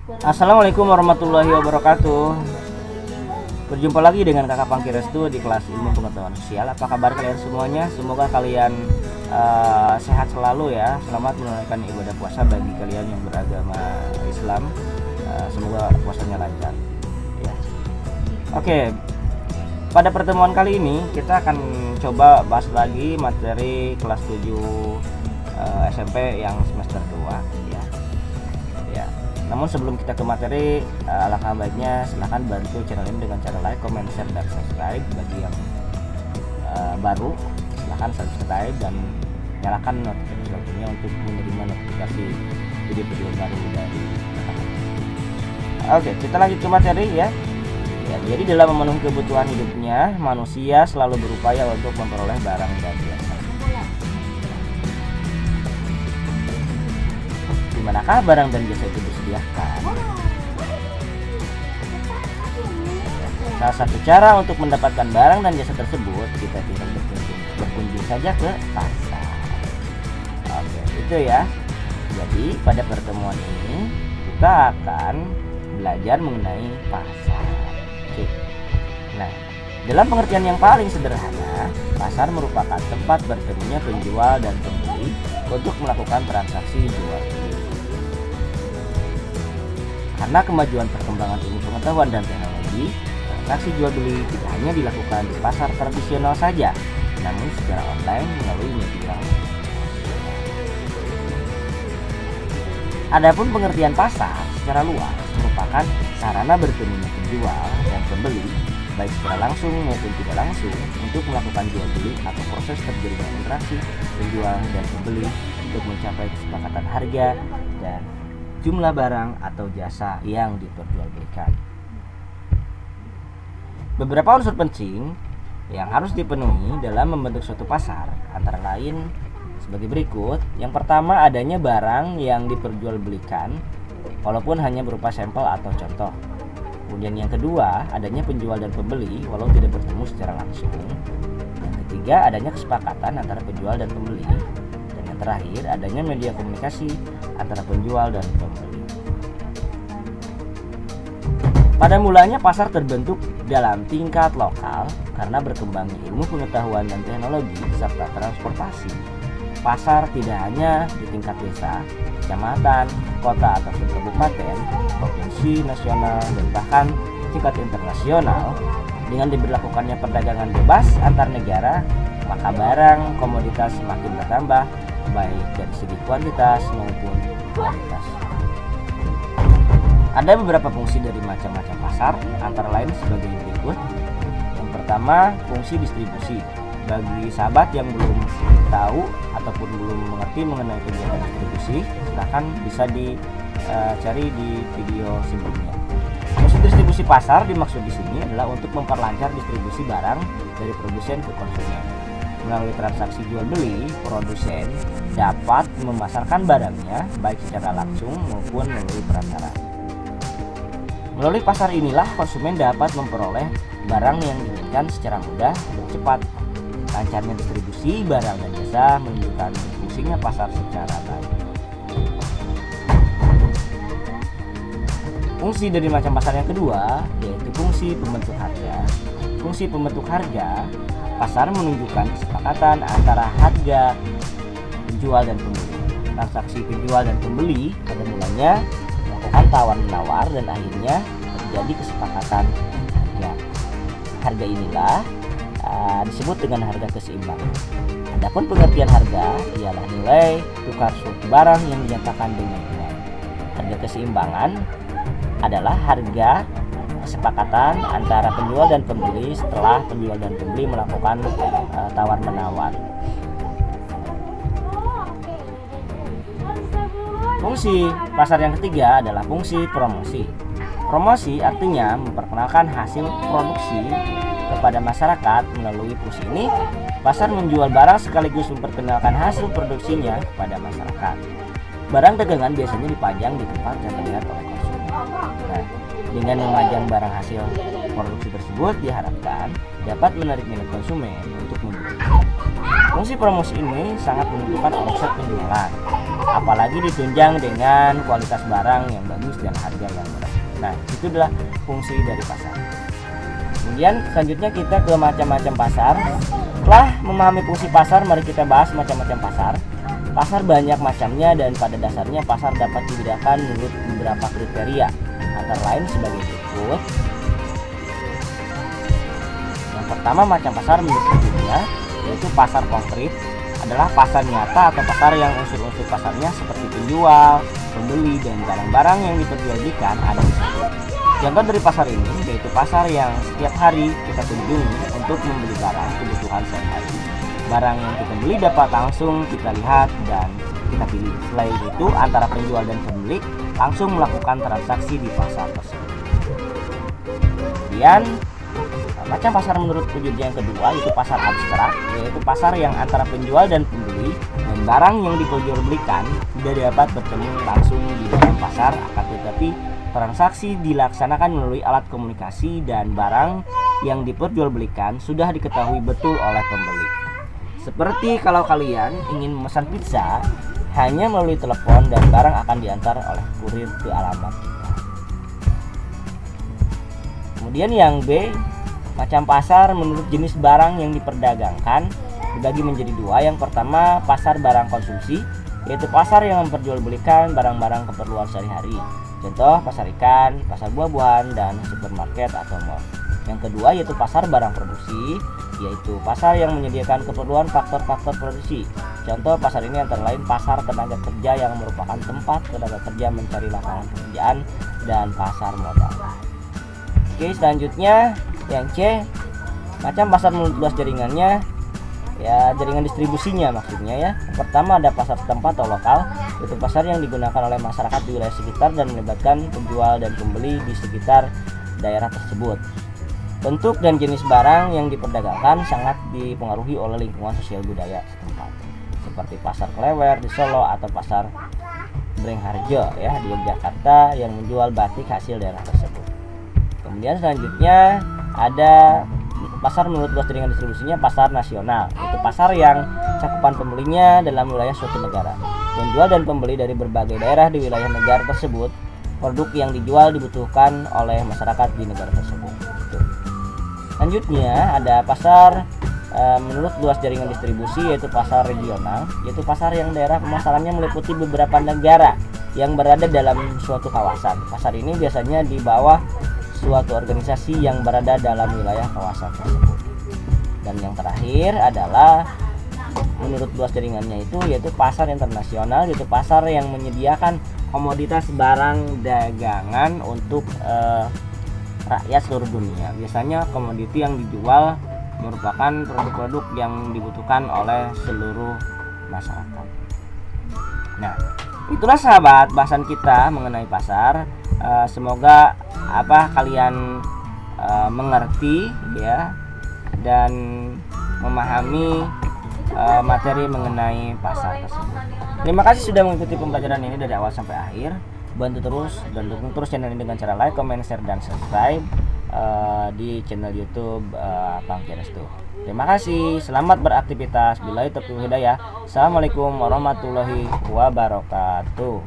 Assalamualaikum warahmatullahi wabarakatuh. Berjumpa lagi dengan Kakak Pangki Restu di kelas ilmu pengetahuan sosial. Apa kabar kalian semuanya? Semoga kalian sehat selalu ya. Selamat menunaikan ibadah puasa bagi kalian yang beragama Islam. Semoga puasanya lancar ya. Oke, pada pertemuan kali ini kita akan coba bahas lagi materi kelas 7 SMP yang semester 2 ya. Namun sebelum kita ke materi, alangkah baiknya silahkan bantu channel ini dengan cara like, comment, share, dan subscribe. Bagi yang baru, silahkan subscribe dan nyalakan notifikasi loncengnya untuk menerima notifikasi video-video baru dari kakak. Oke, kita lanjut ke materi ya. Jadi dalam memenuhi kebutuhan hidupnya, manusia selalu berupaya untuk memperoleh barang dan jasa. Manakah barang dan jasa itu disediakan? Salah satu cara untuk mendapatkan barang dan jasa tersebut, kita tinggal berkunjung saja ke pasar. Oke, itu ya. Jadi pada pertemuan ini kita akan belajar mengenai pasar. Oke. Nah, dalam pengertian yang paling sederhana, pasar merupakan tempat bertemunya penjual dan pembeli untuk melakukan transaksi jual beli. Karena kemajuan perkembangan ilmu pengetahuan dan teknologi, transaksi jual beli tidak hanya dilakukan di pasar tradisional saja, namun secara online melalui media. Adapun pengertian pasar secara luas merupakan sarana bertemunya penjual dan pembeli, baik secara langsung maupun tidak langsung, untuk melakukan jual beli atau proses terjadinya interaksi penjual dan pembeli untuk mencapai kesepakatan harga dan jumlah barang atau jasa yang diperjualbelikan. Beberapa unsur penting yang harus dipenuhi dalam membentuk suatu pasar antara lain sebagai berikut. Yang pertama, adanya barang yang diperjualbelikan walaupun hanya berupa sampel atau contoh. Kemudian yang kedua, adanya penjual dan pembeli walau tidak bertemu secara langsung. Yang ketiga, adanya kesepakatan antara penjual dan pembeli. Dan yang terakhir, adanya media komunikasi antara penjual dan pembeli. Pada mulanya pasar terbentuk dalam tingkat lokal karena berkembangnya ilmu pengetahuan dan teknologi serta transportasi. Pasar tidak hanya di tingkat desa, kecamatan, kota ataupun kabupaten, provinsi, nasional, dan bahkan tingkat internasional. Dengan diberlakukannya perdagangan bebas antar negara, maka barang komoditas semakin bertambah, baik dari segi kuantitas maupun kualitas. Ada beberapa fungsi dari macam-macam pasar, antara lain sebagai berikut. Yang pertama, fungsi distribusi. Bagi sahabat yang belum tahu ataupun belum mengerti mengenai kegiatan distribusi, silahkan bisa dicari di video sebelumnya. Fungsi distribusi pasar dimaksud di sini adalah untuk memperlancar distribusi barang dari produsen ke konsumen. Melalui transaksi jual beli, produsen dapat memasarkan barangnya baik secara langsung maupun melalui perantara. Melalui pasar inilah konsumen dapat memperoleh barang yang diinginkan secara mudah dan cepat. Lancarnya distribusi barang dan jasa menunjukkan fungsinya pasar secara baik. Fungsi dari macam pasar yang kedua yaitu fungsi pembentuk harga. Fungsi pembentuk harga, pasar menunjukkan kesepakatan antara harga penjual dan pembeli. Transaksi penjual dan pembeli pada mulanya melakukan tawar-menawar dan akhirnya terjadi kesepakatan harga. Harga inilah disebut dengan harga keseimbangan. Adapun pengertian harga ialah nilai tukar suatu barang yang dinyatakan dengan uang. Harga keseimbangan adalah harga kesepakatan antara penjual dan pembeli setelah penjual dan pembeli melakukan tawar-menawar. Fungsi pasar yang ketiga adalah fungsi promosi. Promosi artinya memperkenalkan hasil produksi kepada masyarakat. Melalui fungsi ini, pasar menjual barang sekaligus memperkenalkan hasil produksinya kepada masyarakat. Barang dagangan biasanya dipajang di tempat yang terlihat oleh konsumen. Nah, dengan memajang barang hasil produksi tersebut diharapkan dapat menarik minat konsumen untuk membeli. Fungsi promosi ini sangat menentukan omset penjualan. apalagi ditunjang dengan kualitas barang yang bagus dan harga yang murah. Nah, itu adalah fungsi dari pasar. Kemudian selanjutnya kita ke macam-macam pasar. Setelah memahami fungsi pasar, mari kita bahas macam-macam pasar. Pasar banyak macamnya dan pada dasarnya pasar dapat dibedakan menurut beberapa kriteria, antara lain sebagai berikut. Yang pertama macam pasar menurut judulnya, yaitu pasar konkret, adalah pasar nyata atau pasar yang unsur-unsur pasarnya seperti penjual, pembeli, dan barang-barang yang diperjualbelikan ada di situ. Contoh dari pasar ini yaitu pasar yang setiap hari kita kunjungi untuk membeli barang kebutuhan sehari-hari. Barang yang kita beli dapat langsung kita lihat dan kita pilih. Selain itu, antara penjual dan pembeli langsung melakukan transaksi di pasar tersebut. Kemudian macam pasar menurut wujudnya yang kedua yaitu pasar abstrak, yaitu pasar yang antara penjual dan pembeli dan barang yang diperjualbelikan tidak dapat bertemu langsung di dalam pasar, akan tetapi transaksi dilaksanakan melalui alat komunikasi dan barang yang diperjualbelikan sudah diketahui betul oleh pembeli. Seperti kalau kalian ingin memesan pizza, hanya melalui telepon dan barang akan diantar oleh kurir ke alamat kita. Kemudian yang B, macam pasar menurut jenis barang yang diperdagangkan dibagi menjadi dua. Yang pertama pasar barang konsumsi, yaitu pasar yang memperjualbelikan barang-barang keperluan sehari-hari. Contoh pasar ikan, pasar buah-buahan, dan supermarket atau mall. Yang kedua yaitu pasar barang produksi, yaitu pasar yang menyediakan keperluan faktor-faktor produksi. Contoh pasar ini antara lain pasar tenaga kerja yang merupakan tempat tenaga kerja mencari lapangan pekerjaan dan pasar modal. Oke, selanjutnya yang C, macam pasar menurut luas jaringannya, ya jaringan distribusinya maksudnya ya. Pertama ada pasar setempat atau lokal, yaitu pasar yang digunakan oleh masyarakat di wilayah sekitar dan melibatkan penjual dan pembeli di sekitar daerah tersebut. Bentuk dan jenis barang yang diperdagangkan sangat dipengaruhi oleh lingkungan sosial budaya setempat, seperti pasar Klewer di Solo atau pasar Brengharjo ya di Yogyakarta yang menjual batik hasil daerah tersebut. Kemudian selanjutnya ada pasar menurut luas jaringan distribusinya pasar nasional, yaitu pasar yang cakupan pembelinya dalam wilayah suatu negara. Penjual dan pembeli dari berbagai daerah di wilayah negara tersebut, produk yang dijual dibutuhkan oleh masyarakat di negara tersebut. Selanjutnya ada pasar menurut luas jaringan distribusi, yaitu pasar regional, yaitu pasar yang daerah pemasarannya meliputi beberapa negara yang berada dalam suatu kawasan. Pasar ini biasanya di bawah suatu organisasi yang berada dalam wilayah kawasan tersebut. Dan yang terakhir adalah menurut luas jaringannya itu yaitu pasar internasional, yaitu pasar yang menyediakan komoditas barang dagangan untuk rakyat seluruh dunia. Biasanya komoditi yang dijual merupakan produk-produk yang dibutuhkan oleh seluruh masyarakat. Nah, itulah sahabat bahasan kita mengenai pasar. Semoga kalian mengerti ya dan memahami materi mengenai pasar tersebut. Terima kasih sudah mengikuti pembelajaran ini dari awal sampai akhir. Bantu terus dan dukung terus channel ini dengan cara like, comment, share, dan subscribe di channel YouTube Pangki Restu. Terima kasih, selamat beraktivitas. Billahi taufiq wal hidayah. Assalamualaikum warahmatullahi wabarakatuh.